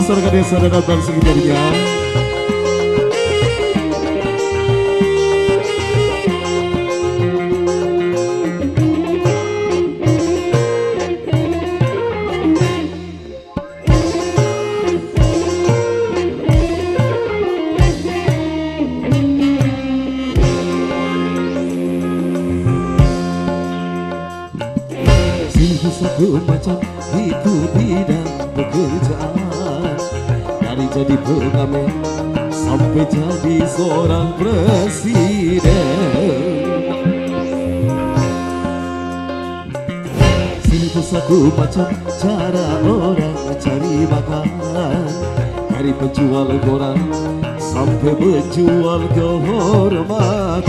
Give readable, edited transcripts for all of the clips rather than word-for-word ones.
masyarakat desa dan datang sekitarnya. Satu macam itu bidang pekerjaan, dari jadi pengamen sampai jadi seorang presiden. Seribu satu macam cara orang cari makan, dari penjual koran sampai penjual kehormatan.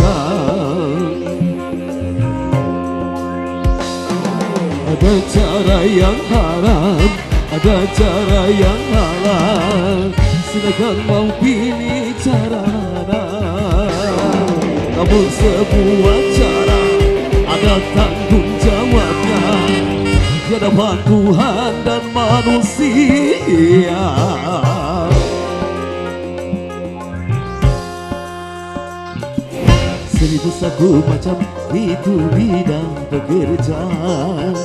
Ada cara yang haram, ada cara yang halal. Silakan mau pilih cara mana. Namun sebuah cara ada tanggung jawabnya di hadapan Tuhan dan manusia. Seribu satu macam itu bidang pekerjaan,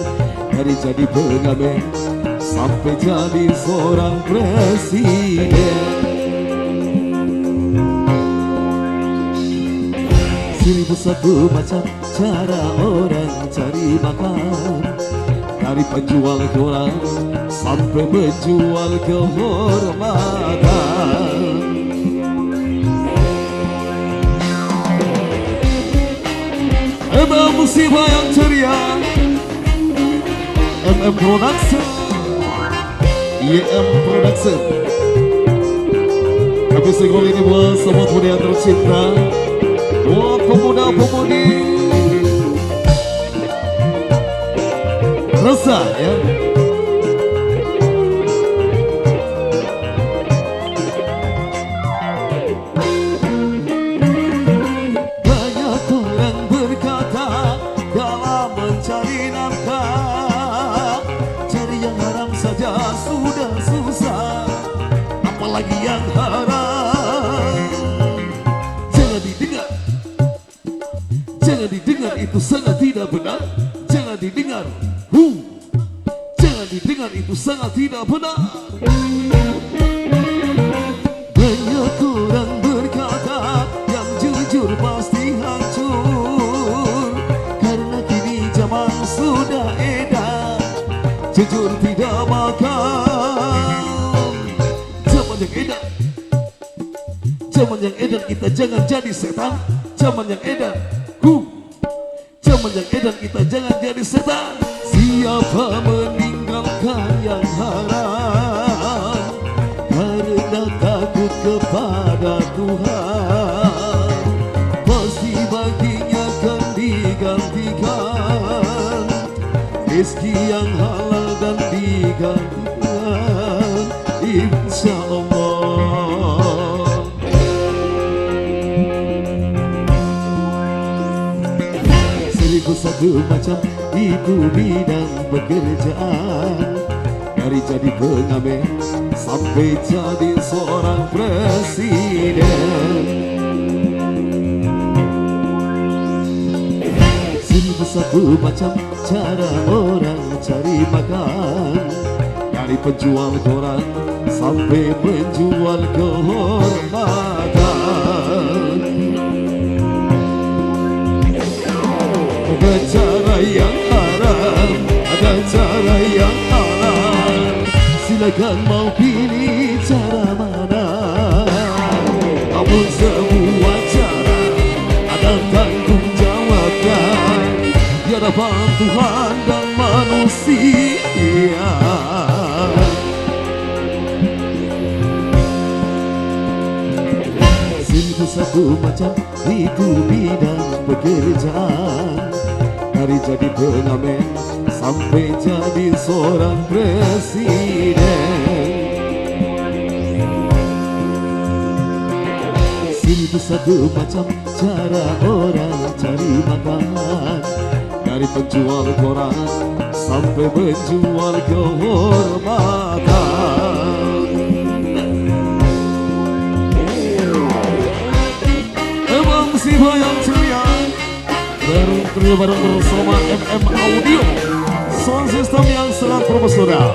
dari jadi pengamen sampai jadi seorang presiden. Seribu satu macam cara orang cari makan, dari penjual koran sampai penjual kehormatan. Musibah yang ceria, Production, YM Production. Tapi single ini buat semua pemuda yang tercinta, buat pemuda-pemudi resah ya. Sudah susah, apalagi yang haram. Jangan didengar, jangan didengar, itu sangat tidak benar. Jangan didengar, jangan didengar, itu sangat tidak benar. Banyak orang berkata yang jujur pasti hancur, karena kini zaman sudah edan, jujur tidak makan. Zaman yang edan kita jangan jadi setan. Zaman yang edan, zaman yang edan kita jangan jadi setan. Siapa meninggalkan yang haram karena takut kepada Tuhan, pasti baginya akan digantikan rezeki yang halal dan digantikan, insya Allah. Seribu satu macam itu bidang pekerjaan, dari jadi pengamen sampai jadi seorang presiden. Seribu satu macam cara orang cari makan, dari penjual koran sampai penjual kehormatan. Ada cara yang haram, ada cara yang halal. Silakan mau pilih cara mana. Namun semua cara ada tanggung jawabnya di hadapan Tuhan dan manusia. Seribu satu macam itu bidang pekerjaan, dari jadi pengamen sampai jadi seorang presiden. Seribu satu macam cara orang cari makan, dari penjual koran sampai penjual kehormatan. masih banyak ceria. Trio bareng bersama MM Audio, sound system yang sangat profesional.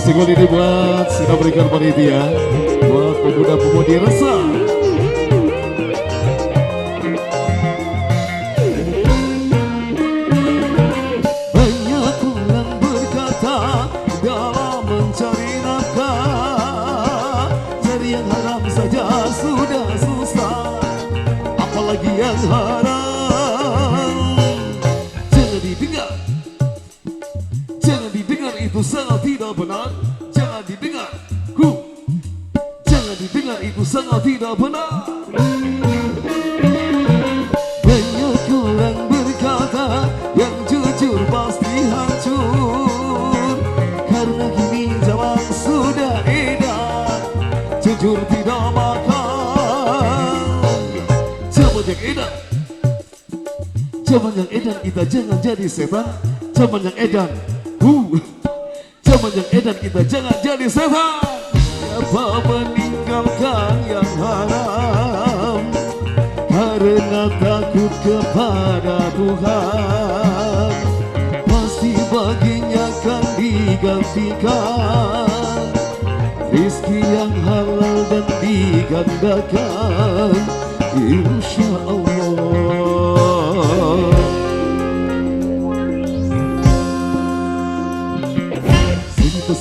Single ini buat kita berikan panitia, buat pemuda-pemudi rasa. Banyak orang berkata dalam mencari nafkah, cari yang haram saja sudah susah, apalagi yang haram. Jangan didengar, jangan didengar, itu sangat tidak benar. Jangan didengar, jangan didengar, itu sangat tidak benar. Banyak orang berkata yang jujur pasti hancur, karena kini zaman sudah edan, jujur tidak makan. Zaman yang edan, zaman yang edan, kita jangan jadi setan. Zaman yang edan, zaman yang edan, kita jangan jadi setan. Siapa meninggalkan yang haram karena takut kepada Tuhan, pasti baginya akan digantikan rizki yang halal dan digandakan, insya Allah.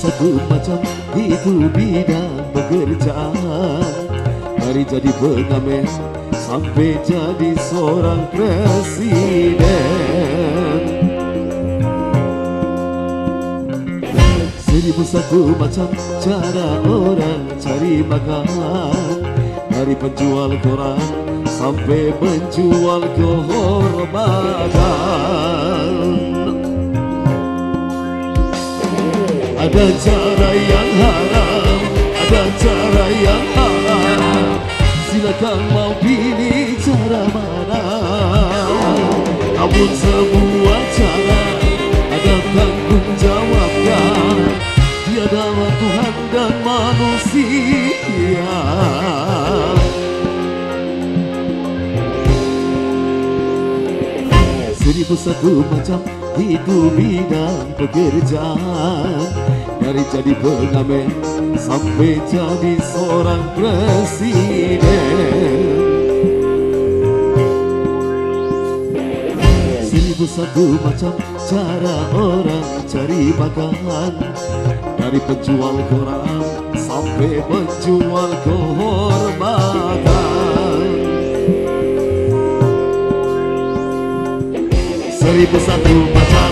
Satu macam itu bidang pekerjaan, dari jadi pengamen sampai jadi seorang presiden. 1001 macam cara orang cari makan, dari penjual koran sampai menjual kehormatan. Ada cara yang haram, ada cara yang halal, silakan mau pilih cara mana. Namun semua cara ada tanggung jawabnya, Dia adalah Tuhan dan manusia. 1001 macam itu bidang pekerjaan, dari jadi pengamen sampai jadi seorang presiden. 1001 macam cara orang cari makan, dari penjual koran sampai menjual kehormatan. 1001 macam